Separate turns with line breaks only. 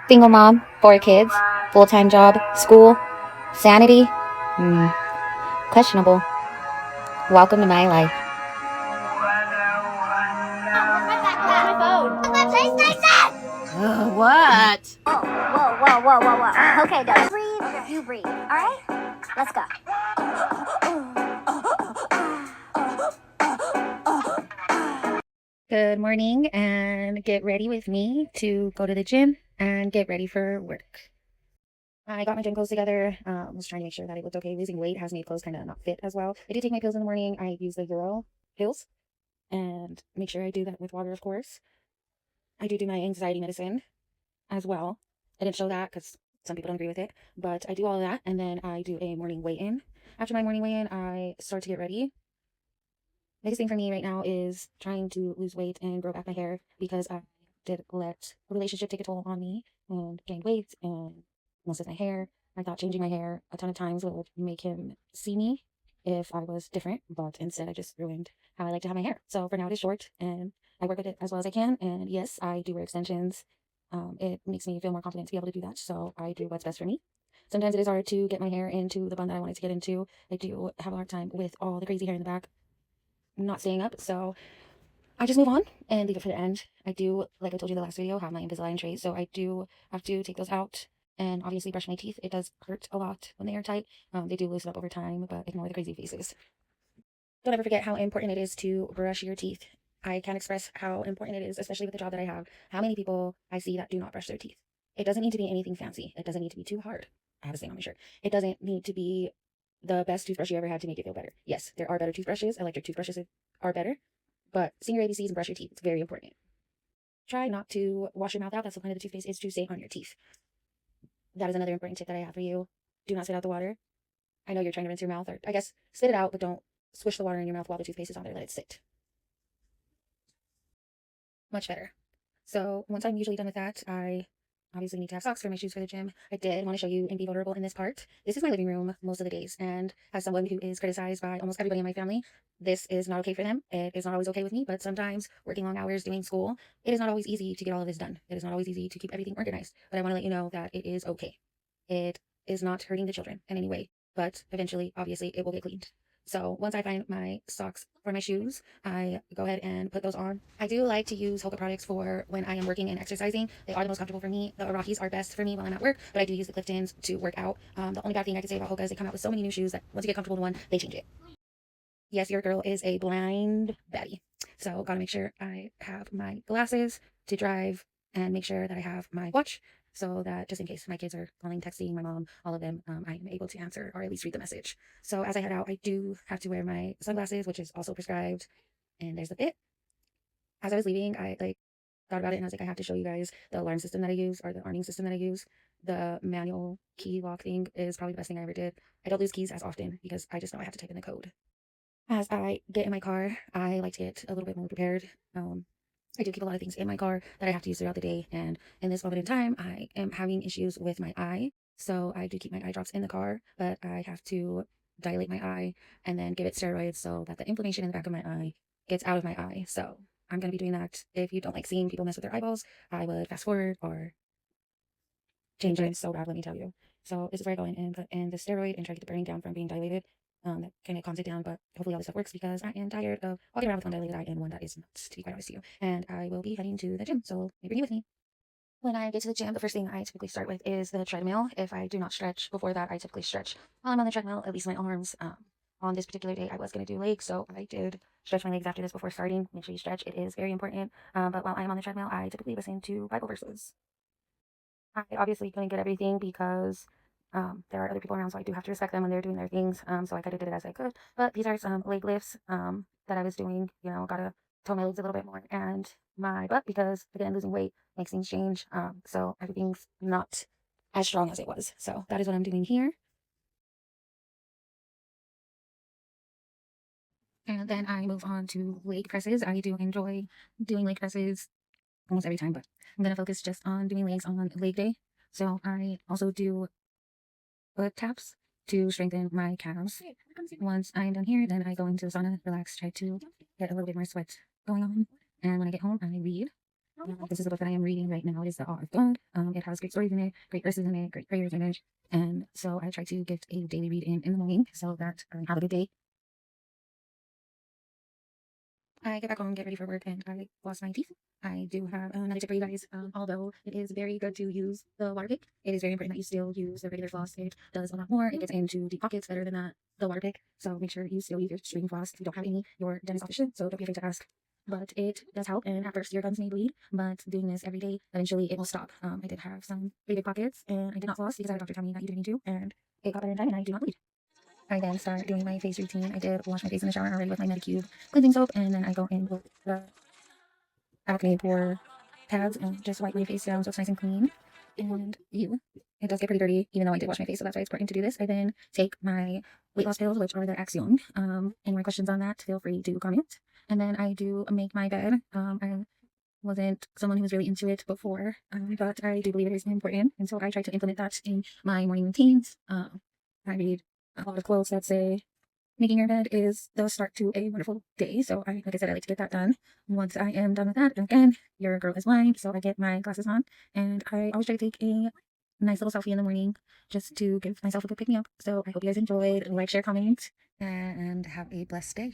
Single mom, 4 kids, full-time job, school, sanity, questionable. Welcome to my life.
My phone.
My PlayStation!
What?
Whoa. Okay, no. Breathe, you breathe. Alright? Let's go.
Good morning, and get ready with me to go to the gym and get ready for work. I got my gym clothes together. Was trying to make sure that it looked okay. Losing weight has made clothes kind of not fit as well. I do take my pills in the morning. I use the Euro pills and make sure I do that with water, of course. I do my anxiety medicine as well. I didn't show that because some people don't agree with it, but I do all of that, and then I do a morning weigh-in. After my morning weigh-in, I start to get ready. Biggest thing for me right now is trying to lose weight and grow back my hair because I did let a relationship take a toll on me and gained weight and most of my hair. I thought changing my hair a ton of times would make him see me if I was different, but instead I just ruined how I like to have my hair. So for now it is short and I work with it as well as I can. And yes, I do wear extensions. It makes me feel more confident to be able to do that. So I do what's best for me. Sometimes it is hard to get my hair into the bun that I wanted to get into. I do have a hard time with all the crazy hair in the back not staying up, so I just move on and leave it for the end. I do, like I told you in the last video, have my Invisalign trays, so I do have to take those out and obviously brush my teeth. It does hurt a lot when they are tight. They do loosen up over time, but ignore the crazy faces. Don't ever forget how important it is to brush your teeth. I can't express how important it is, especially with the job that I have, how many people I see that do not brush their teeth. It doesn't need to be anything fancy. It doesn't need to be too hard. I have a stain on my shirt. It doesn't need to be the best toothbrush you ever had to make it feel better. Yes, there are better toothbrushes. Electric toothbrushes are better, but sing your ABCs and brush your teeth. It's very important. Try not to wash your mouth out. That's the point of the toothpaste, is to stay on your teeth. That is another important tip that I have for you. Do not spit out the water. I know you're trying to rinse your mouth, or I guess spit it out, but don't swish the water in your mouth while the toothpaste is on there. Let it sit. Much better. So once I'm usually done with that, I obviously need to have socks for my shoes for the gym. I did want to show you and be vulnerable in this part. This is my living room most of the days, and as someone who is criticized by almost everybody in my family, this is not okay for them. It is not always okay with me, but sometimes working long hours doing school, it is not always easy to get all of this done. It is not always easy to keep everything organized, but I want to let you know that it is okay. It is not hurting the children in any way, but eventually, obviously, it will get cleaned. So once I find my socks for my shoes, I go ahead and put those on. I do like to use Hoka products for when I am working and exercising. They are the most comfortable for me. The Iraqis are best for me while I'm at work, but I do use the Cliftons to work out. The only bad thing I could say about Hoka is they come out with so many new shoes that once you get comfortable with one, they change it. Yes, your girl is a blind baddie. So gotta make sure I have my glasses to drive and make sure that I have my watch so that just in case my kids are calling, texting, my mom, all of them, I'm able to answer or at least read the message. So as I head out, I do have to wear my sunglasses, which is also prescribed. And there's the bit. As I was leaving, I thought about it and I was like, I have to show you guys the alarm system that I use, or the arming system that I use. The manual key lock thing is probably the best thing I ever did. I don't lose keys as often because I just know I have to type in the code. As I get in my car, I like to get a little bit more prepared. I do keep a lot of things in my car that I have to use throughout the day. And in this moment in time, I am having issues with my eye. So I do keep my eye drops in the car, but I have to dilate my eye and then give it steroids so that the inflammation in the back of my eye gets out of my eye. So I'm going to be doing that. If you don't like seeing people mess with their eyeballs, I would fast forward or change it. It's so bad, let me tell you. So this is where I go in and put in the steroid and try to get the burning down from being dilated. That kind of calms it down, but hopefully all this stuff works because I am tired of walking around with one dilated eye and one that is not, to be quite honest with you. And I will be heading to the gym, so maybe bring you with me. When I get to the gym, the first thing I typically start with is the treadmill. If I do not stretch before that, I typically stretch while I'm on the treadmill, at least my arms. On this particular day, I was going to do legs, so I did stretch my legs after this before starting. Make sure you stretch. It is very important. But while I'm on the treadmill, I typically listen to Bible verses. I obviously couldn't get everything because there are other people around, so I do have to respect them when they're doing their things. So I kind of did it as I could. But these are some leg lifts that I was doing. You know, gotta toe my legs a little bit more and my butt because again, losing weight makes things change. So everything's not as strong as it was. So that is what I'm doing here. And then I move on to leg presses. I do enjoy doing leg presses almost every time, but I'm gonna focus just on doing legs on leg day. So I also do foot taps to strengthen my calves. Once I'm done here, then I go into the sauna, relax, try to get a little bit more sweat going on. And when I get home, I read. This is the book that I am reading right now. It is The Awe of God. It has great stories in it, great verses in it, great prayers in it. And so I try to get a daily read in the morning so that I have a good day. I get back home, get ready for work, and I floss my teeth. I do have another tip for you guys. Although it is very good to use the water pick, it is very important that you still use the regular floss. It does a lot more. It gets into deep pockets better than the water pick. So make sure you still use your string floss. If you don't have any, your dentist office should, so don't be afraid to ask. But it does help, and at first your gums may bleed, but doing this every day, eventually it will stop. I did have some pretty big pockets, and I did not floss because I had a doctor tell me that you didn't need to, and it got better in time, and I do not bleed. I then start doing my face routine. I did wash my face in the shower already with my Medicube cleansing soap, and then I go in with the acne pore pads and just wipe my face down so it's nice and clean. And it does get pretty dirty, even though I did wash my face, so that's why it's important to do this. I then take my weight loss pills, which are the Axion. Any more questions on that, feel free to comment. And then I do make my bed. I wasn't someone who was really into it before, but I do believe it is important, and so I try to implement that in my morning routines. I read a lot of quotes that say making your bed is the start to a wonderful day. So like I said, I like to get that done. Once I am done with that, again, your girl is blind, so I get my glasses on, and I always try to take a nice little selfie in the morning just to give myself a good pick me up. So I hope you guys enjoyed. Like, share, comment, and have a blessed day.